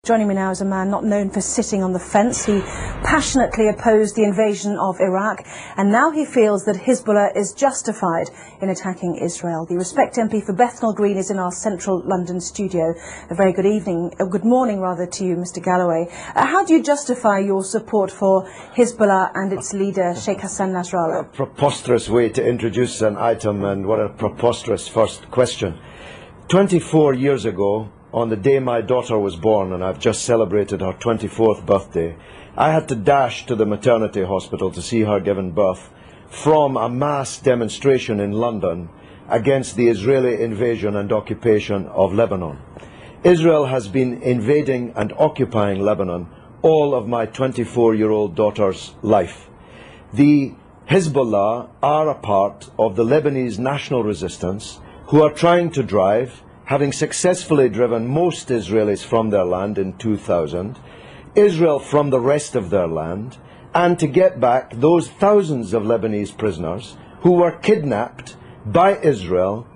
Joining me now is a man not known for sitting on the fence. He passionately opposed the invasion of Iraq, and now he feels that Hezbollah is justified in attacking Israel. The Respect MP for Bethnal Green is in our central London studio. A very good evening, good morning rather, to you, Mr. Galloway. How do you justify your support for Hezbollah and its leader, Sheikh Hassan Nasrallah? A preposterous way to introduce an item, and what a preposterous first question. 24 years ago, on the day my daughter was born, and I've just celebrated her 24th birthday, I had to dash to the maternity hospital to see her given birth from a mass demonstration in London against the Israeli invasion and occupation of Lebanon. Israel has been invading and occupying Lebanon all of my 24-year-old daughter's life. The Hezbollah are a part of the Lebanese national resistance who are trying to drive, having successfully driven most Israelis from their land in 2000, Israel from the rest of their land, and to get back those thousands of Lebanese prisoners who were kidnapped by Israel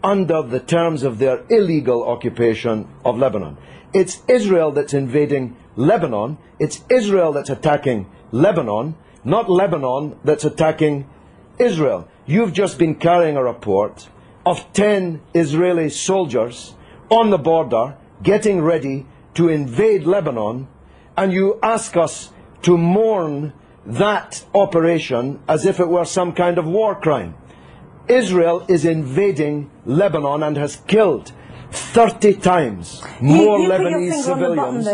under the terms of their illegal occupation of Lebanon. It's Israel that's invading Lebanon, it's Israel that's attacking Lebanon, not Lebanon that's attacking Israel. You've just been carrying a report of 10 Israeli soldiers on the border getting ready to invade Lebanon, and you ask us to mourn that operation as if it were some kind of war crime. Israel is invading Lebanon and has killed 30 times more Lebanese civilians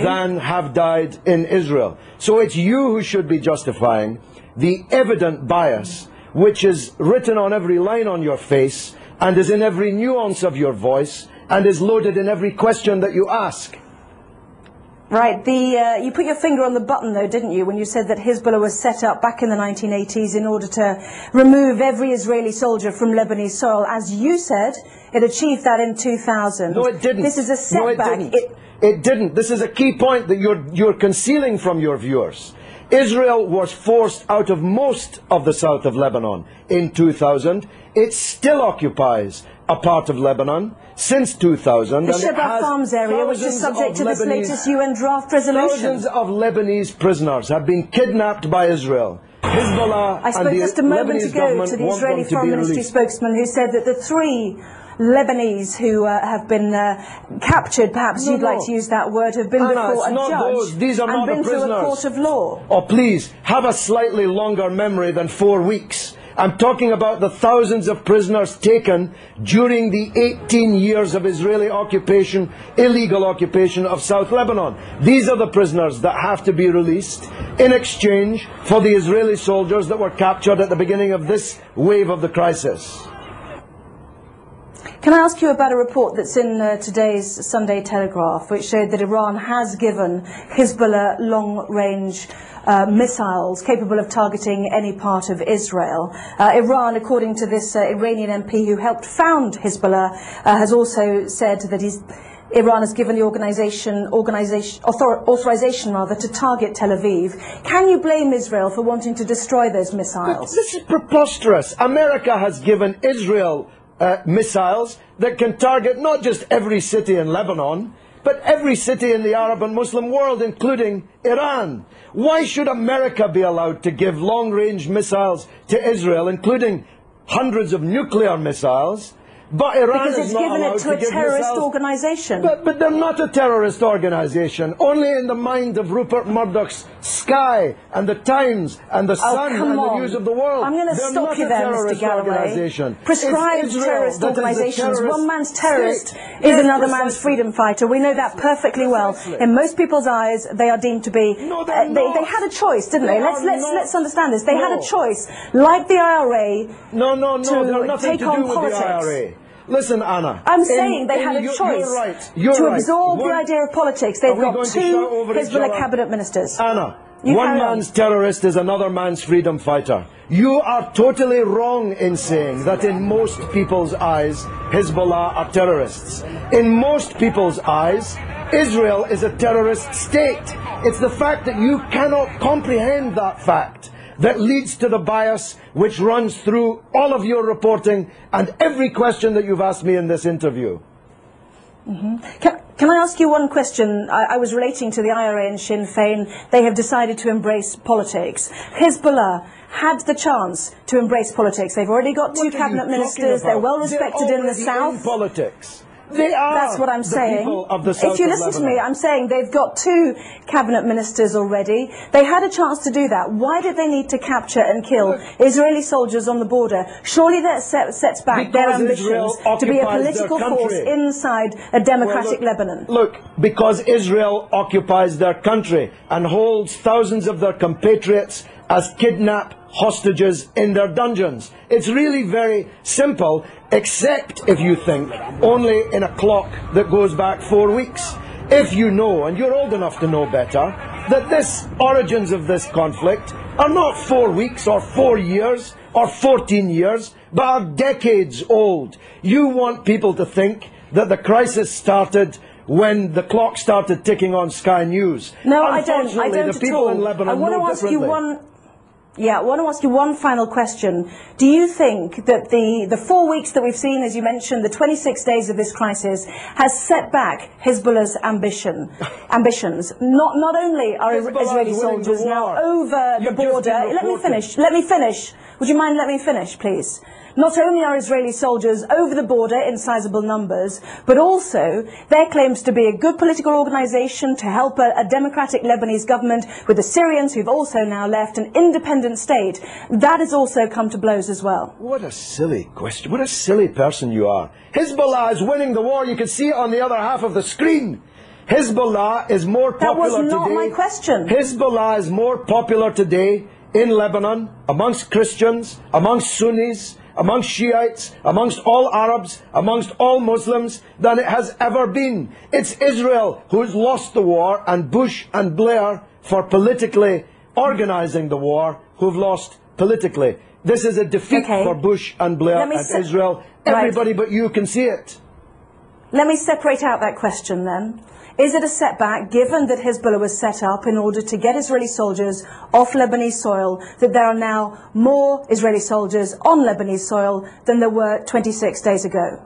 than have died in Israel. So it's you who should be justifying the evident bias which is written on every line on your face and is in every nuance of your voice and is loaded in every question that you ask. Right, you put your finger on the button though, didn't you, when you said that Hezbollah was set up back in the 1980s in order to remove every Israeli soldier from Lebanese soil. As you said, it achieved that in 2000. No, it didn't. This is a setback. No, it didn't. It didn't. This is a key point that you're concealing from your viewers. Israel was forced out of most of the south of Lebanon in 2000. It still occupies a part of Lebanon since 2000. The Shebaa Farms area, which is subject to this latest UN draft resolution. Thousands of Lebanese prisoners have been kidnapped by Israel. Hezbollah I spoke just a moment ago to the Israeli Foreign Ministry spokesman who said that the 3 Lebanese who have been captured, perhaps you'd like to use that word, have been before a judge and been through a court of law. Oh, please, have a slightly longer memory than 4 weeks. I'm talking about the thousands of prisoners taken during the 18 years of Israeli occupation, illegal occupation of South Lebanon. These are the prisoners that have to be released in exchange for the Israeli soldiers that were captured at the beginning of this wave of the crisis. Can I ask you about a report that's in today's Sunday Telegraph, which showed that Iran has given Hezbollah long-range missiles capable of targeting any part of Israel. Iran, according to this Iranian MP who helped found Hezbollah, has also said that Iran has given the authorization to target Tel Aviv. Can you blame Israel for wanting to destroy those missiles? This is preposterous. America has given Israel missiles that can target not just every city in Lebanon, but every city in the Arab and Muslim world, including Iran. Why should America be allowed to give long-range missiles to Israel, including hundreds of nuclear missiles, but Iran is not allowed to give missiles? Because it's given it to a terrorist organisation. But they're not a terrorist organisation. Only in the mind of Rupert Murdoch's Sky and the Times and the Sun and the News of the World. I'm going to stop you there, Mr. Galloway. Prescribed terrorist organisations. One man's terrorist is another man's freedom fighter. We know that perfectly well. In most people's eyes, they are deemed to be. They had a choice, didn't they? Let's understand this. They had a choice, like the IRA, to take on politics. Listen, Anna. I'm saying they had a choice to absorb the idea of politics. They've got 2 Hezbollah cabinet ministers. Anna, one man's terrorist is another man's freedom fighter. You are totally wrong in saying that in most people's eyes, Hezbollah are terrorists. In most people's eyes, Israel is a terrorist state. It's the fact that you cannot comprehend that fact that leads to the bias which runs through all of your reporting and every question that you've asked me in this interview. Can Can I ask you one question? I was relating to the IRA and Sinn Féin. They have decided to embrace politics. Hezbollah had the chance to embrace politics. They've already got two cabinet ministers. They're well respected in the south. In politics. They are. That's what I'm saying. Of the south if you listen to me, I'm saying they've got two cabinet ministers already. They had a chance to do that. Why did they need to capture and kill Israeli soldiers on the border? Surely that sets back their ambitions to be a political force inside a democratic Lebanon. Look, because Israel occupies their country and holds thousands of their compatriots as kidnapped hostages in their dungeons. It's really very simple, except if you think only in a clock that goes back 4 weeks. If you know, and you're old enough to know better, that this origins of this conflict are not 4 weeks or 4 years or 14 years, but are decades old. You want people to think that the crisis started when the clock started ticking on Sky News. No, I don't. I don't the people at all. in Lebanon I want know to ask you differently. I want to ask you one final question. Do you think that the 4 weeks that we've seen, as you mentioned, the 26 days of this crisis, has set back Hezbollah's ambitions? Not only are Israeli soldiers now over the border. Let me finish. Let me finish. Would you mind letting me finish, please? Not only are Israeli soldiers over the border in sizable numbers, but also their claims to be a good political organisation to help a democratic Lebanese government with the Syrians who've also now left an independent state. That has also come to blows as well. What a silly question. What a silly person you are. Hezbollah is winning the war. You can see it on the other half of the screen. Hezbollah is more popular today. That was not my question. Hezbollah is more popular today in Lebanon, amongst Christians, amongst Sunnis, amongst Shiites, amongst all Arabs, amongst all Muslims, than it has ever been. It's Israel who's lost the war, and Bush and Blair, for politically organising the war, who've lost politically. This is a defeat for Bush and Blair and Israel. Everybody but you can see it. Let me separate out that question then. Is it a setback, given that Hezbollah was set up in order to get Israeli soldiers off Lebanese soil, that there are now more Israeli soldiers on Lebanese soil than there were 26 days ago?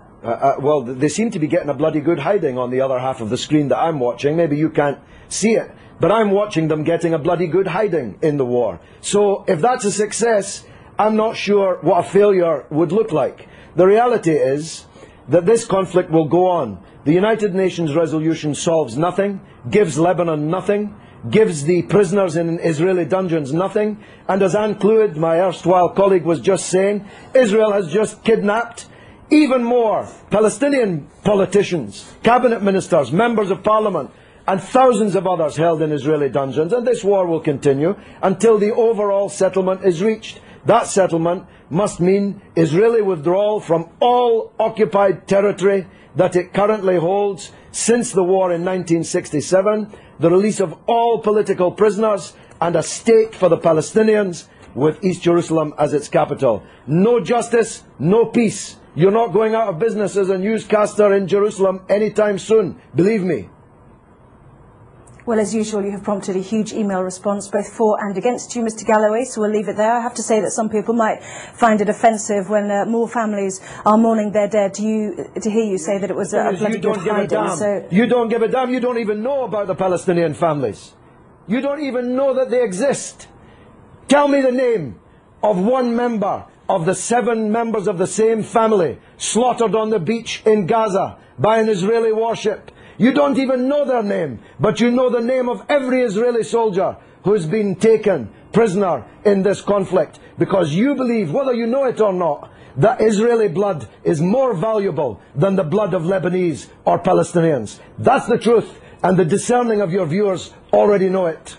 Well, they seem to be getting a bloody good hiding on the other half of the screen that I'm watching. Maybe you can't see it, but I'm watching them getting a bloody good hiding in the war. So if that's a success, I'm not sure what a failure would look like. The reality is that this conflict will go on. The United Nations resolution solves nothing, gives Lebanon nothing, gives the prisoners in Israeli dungeons nothing, and as Anne Clewid, my erstwhile colleague, was just saying, Israel has just kidnapped even more Palestinian politicians, cabinet ministers, members of parliament, and thousands of others held in Israeli dungeons, and this war will continue until the overall settlement is reached. That settlement must mean Israeli withdrawal from all occupied territory that it currently holds since the war in 1967, the release of all political prisoners, and a state for the Palestinians with East Jerusalem as its capital. No justice, no peace. You're not going out of business as a newscaster in Jerusalem anytime soon, believe me. Well, as usual, you have prompted a huge email response, both for and against you, Mr. Galloway, so we'll leave it there. I have to say that some people might find it offensive when more families are mourning their dead to hear you say that it was a bloody good hiding. So you don't give a damn. You don't even know about the Palestinian families. You don't even know that they exist. Tell me the name of one member of the 7 members of the same family slaughtered on the beach in Gaza by an Israeli warship. You don't even know their name, but you know the name of every Israeli soldier who's been taken prisoner in this conflict, because you believe, whether you know it or not, that Israeli blood is more valuable than the blood of Lebanese or Palestinians. That's the truth, and the discerning of your viewers already know it.